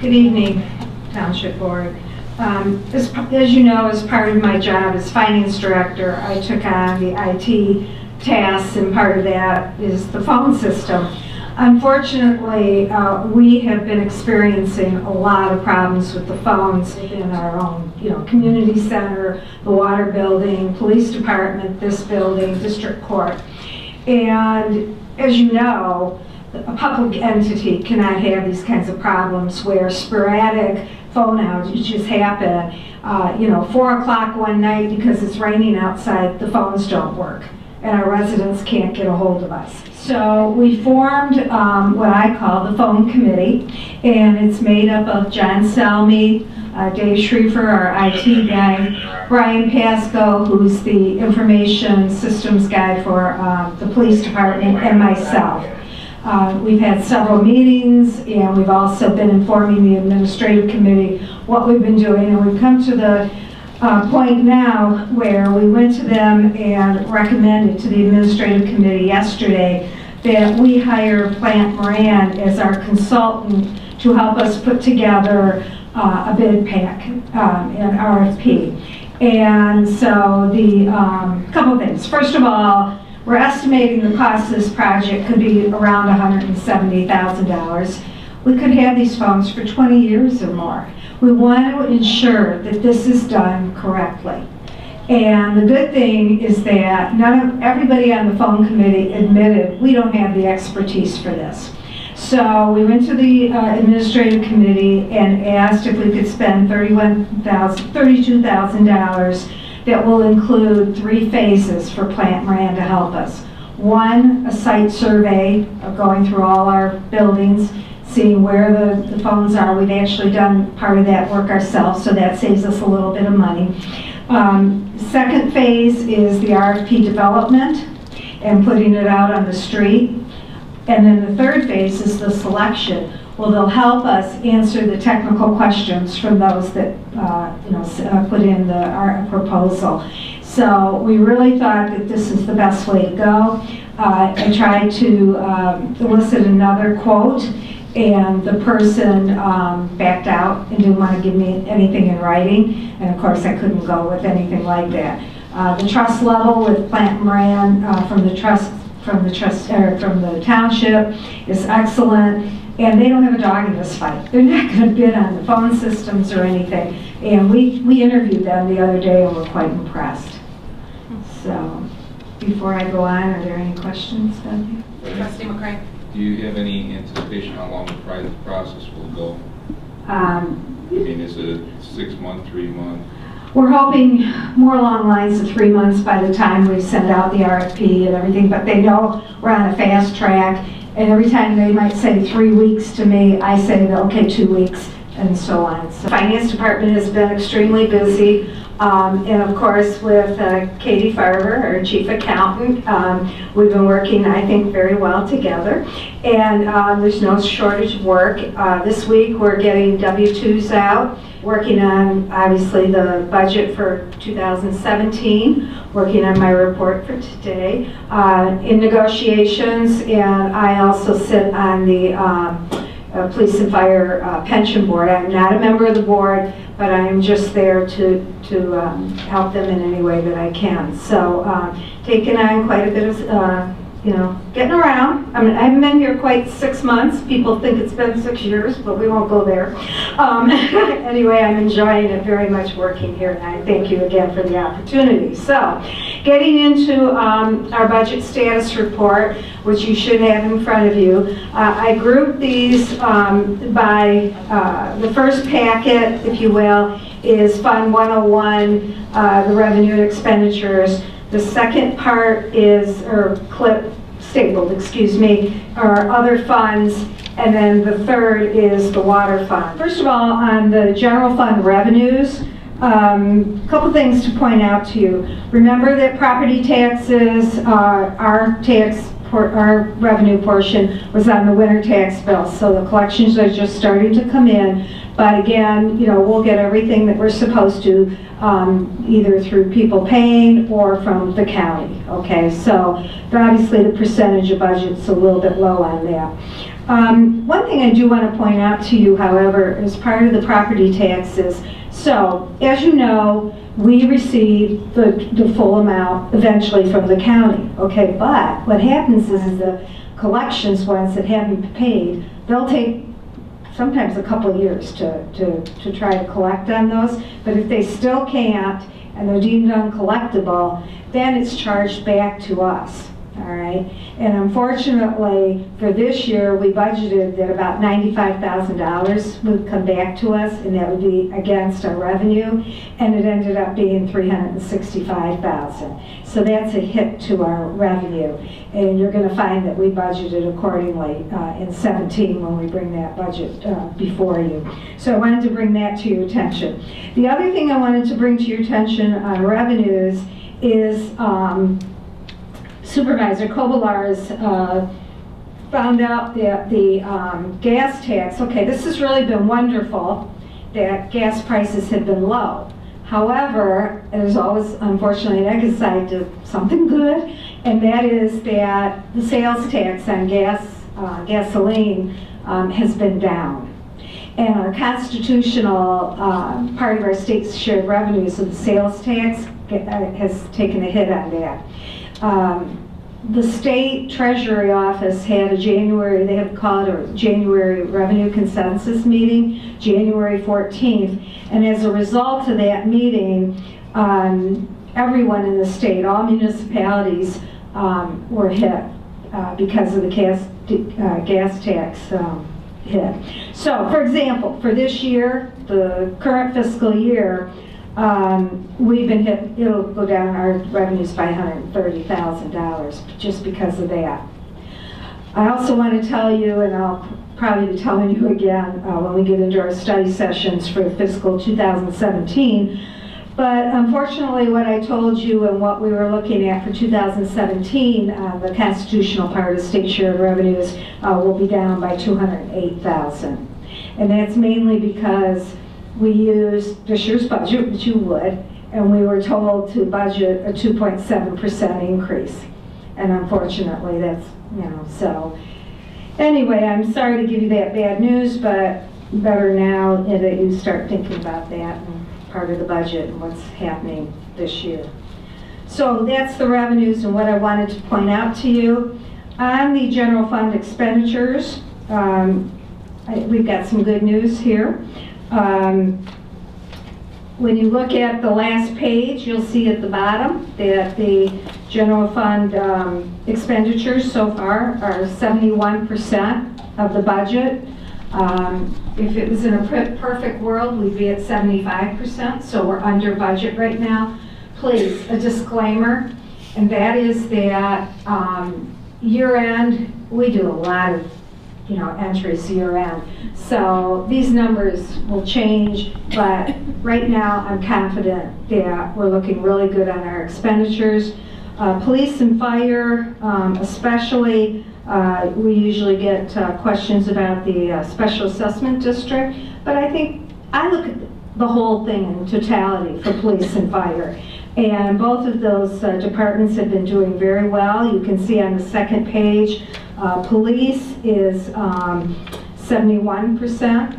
Good evening, Township Board. As you know, as part of my job as finance director, I took on the IT tasks, and part of that is the phone system. Unfortunately, we have been experiencing a lot of problems with the phones in our own, community center, the water building, police department, this building, district court. And as you know, a public entity cannot have these kinds of problems where sporadic phone outages happen. 4 o'clock one night because it's raining outside, the phones don't work and our residents can't get a hold of us. So we formed what I call the phone committee, and it's made up of John Selmy, Dave Schriefer, our IT guy, Brian Pasco, who's the information systems guy for the police department, and myself. We've had several meetings, and we've also been informing the administrative committee what we've been doing, and we've come to the point now where we went to them and recommended to the administrative committee yesterday that we hire Plant Moran as our consultant to help us put together a bid pack, an RFP. And so the couple things. First of all, we're estimating the cost of this project could be around $170,000. We could have these phones for 20 years or more. We want to ensure that this is done correctly. And the good thing is that everybody on the phone committee admitted we don't have the expertise for this. So we went to the administrative committee and asked if we could spend $32,000 that will include 3 phases for Plant Moran to help us. 1, a site survey of going through all our buildings, seeing where the phones are. We've actually done part of that work ourselves, so that saves us a little bit of money. Second phase is the RFP development and putting it out on the street. And then the third phase is the selection. Well, they'll help us answer the technical questions from those that put in our proposal. So we really thought that this is the best way to go. I tried to elicit another quote, and the person backed out and didn't want to give me anything in writing. And of course, I couldn't go with anything like that. The trust level with Plant Moran from the township is excellent. And they don't have a dog in this fight. They're not going to bid on the phone systems or anything. And we interviewed them the other day and were quite impressed. So, before I go on, are there any questions, Doug? Trustee McCray? Do you have any anticipation how long the process will go? Is it a 6-month, 3-month? We're hoping more along the lines of 3 months by the time we send out the RFP and everything, but they know we're on a fast track. And every time they might say 3 weeks to me, I say, okay, 2 weeks, and so on. So the finance department has been extremely busy. And of course, with Katie Farber, our chief accountant, we've been working, I think, very well together. And there's no shortage of work. This week, we're getting W-2s out, working on, obviously, the budget for 2017, working on my report for today, in negotiations, and I also sit on the Police and Fire Pension Board. I'm not a member of the board, but I am just there to help them in any way that I can. So taking on quite a bit of, getting around. I mean, I haven't been here quite 6 months. People think it's been 6 years, but we won't go there. Anyway, I'm enjoying it very much working here, and I thank you again for the opportunity. So, getting into our budget status report, which you should have in front of you. I grouped these by the first packet, if you will, is Fund 101, the revenue and expenditures. The second part is, stapled, are other funds, and then the third is the water fund. First of all, on the general fund revenues, a couple things to point out to you. Remember that property taxes, our revenue portion was on the winter tax bill, so the collections are just starting to come in. But again, we'll get everything that we're supposed to, either through people paying or from the county. Okay, so obviously the percentage of budget's a little bit low on that. One thing I do want to point out to you, however, is part of the property taxes. So, as you know, we receive the full amount eventually from the county, okay? But what happens is the collections ones that haven't paid, they'll take sometimes a couple of years to try to collect on those. But if they still can't and they're deemed uncollectible, then it's charged back to us. All right, and unfortunately for this year, we budgeted that about $95,000 would come back to us, and that would be against our revenue, and it ended up being $365,000. So that's a hit to our revenue, and you're going to find that we budgeted accordingly in 17 when we bring that budget before you. So I wanted to bring that to your attention. The other thing I wanted to bring to your attention on revenues is Supervisor Kobelar's found out that the gas tax, okay, this has really been wonderful that gas prices have been low. However, there's always, unfortunately, an negative side to something good, and that is that the sales tax on gasoline has been down. And our constitutional part of our state's shared revenues of the sales tax has taken a hit on that. The state treasury office had a January, they have called a January revenue consensus meeting, January 14th, and as a result of that meeting, everyone in the state, all municipalities were hit because of the gas tax hit. So, for example, for this year, the current fiscal year, we've been hit, it'll go down our revenues by $130,000 just because of that. I also want to tell you, and I'll probably be telling you again when we get into our study sessions for fiscal 2017, but unfortunately what I told you and what we were looking at for 2017, the constitutional part of state shared revenues will be down by $208,000. And that's mainly because we used this year's budget, which you would, and we were told to budget a 2.7% increase. And unfortunately, that's, so. Anyway, I'm sorry to give you that bad news, but better now that you start thinking about that and part of the budget and what's happening this year. So that's the revenues and what I wanted to point out to you. On the general fund expenditures, we've got some good news here. When you look at the last page, you'll see at the bottom that the general fund expenditures so far are 71% of the budget. If it was in a perfect world, we'd be at 75%, so we're under budget right now. Please, a disclaimer, and that is that year end, we do a lot of entries year end. So these numbers will change, but right now I'm confident that we're looking really good on our expenditures. Police and fire, especially, we usually get questions about the special assessment district, but I look at the whole thing in totality for police and fire. And both of those departments have been doing very well. You can see on the second page, police is 71%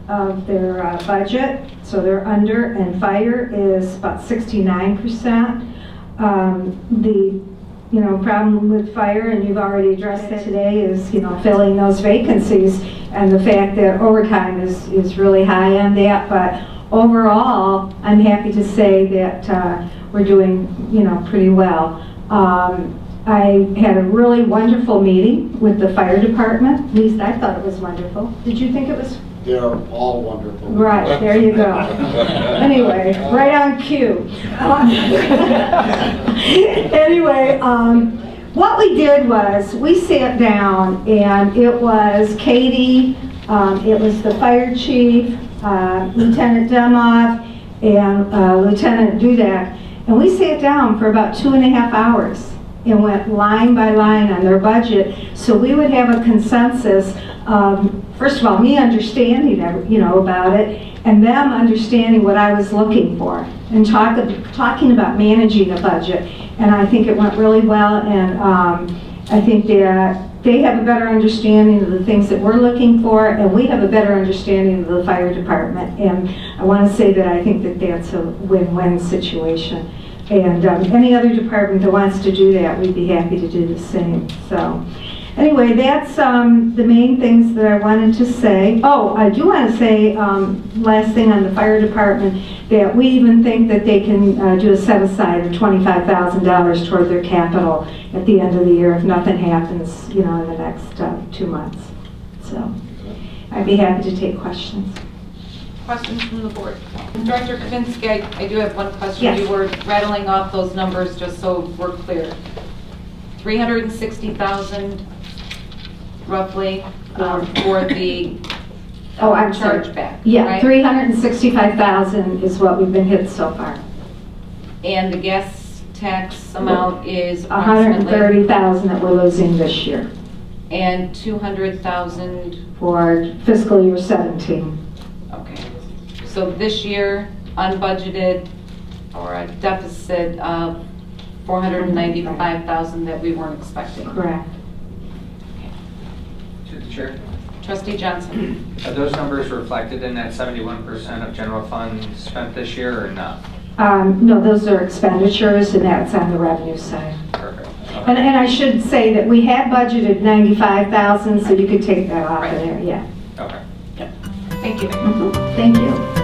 of their budget, so they're under, and fire is about 69%. The problem with fire, and you've already addressed that today, is filling those vacancies, and the fact that overtime is really high on that. But overall, I'm happy to say that we're doing pretty well. I had a really wonderful meeting with the fire department. At least I thought it was wonderful. Did you think it was? They're all wonderful. Right, there you go. Anyway, right on cue. Anyway, what we did was we sat down, and it was Katie, it was the fire chief, Lieutenant Demoff, and Lieutenant Dudek, and we sat down for about 2.5 hours and went line by line on their budget, so we would have a consensus. First of all, me understanding about it, and them understanding what I was looking for, and talking about managing a budget. And I think it went really well, and I think that they have a better understanding of the things that we're looking for, and we have a better understanding of the fire department. And I want to say that I think that that's a win-win situation. And any other department that wants to do that, we'd be happy to do the same. So anyway, that's the main things that I wanted to say. Oh, I do want to say, last thing on the fire department, that we even think that they can do a set-aside of $25,000 toward their capital at the end of the year if nothing happens, in the next 2 months. So I'd be happy to take questions. Questions from the board? Director Kavinsky, I do have one question. Yes. You were rattling off those numbers just so we're clear. 360,000 roughly for the I'm sorry. chargeback. Yeah, right? 365,000 is what we've been hit so far. And the gas tax amount is approximately 130,000 that we're losing this year and 200,000. for fiscal year 17. Okay. So this year unbudgeted or a deficit of 495,000 that we weren't expecting. Correct. To the chair. Trustee Johnson. Are those numbers reflected in that 71% of general fund spent this year or not? No, those are expenditures, and that's on the revenue side. Perfect. And I should say that we had budgeted 95,000, so you could take that off of Right. there, yeah. Okay. Thank you. Thank you.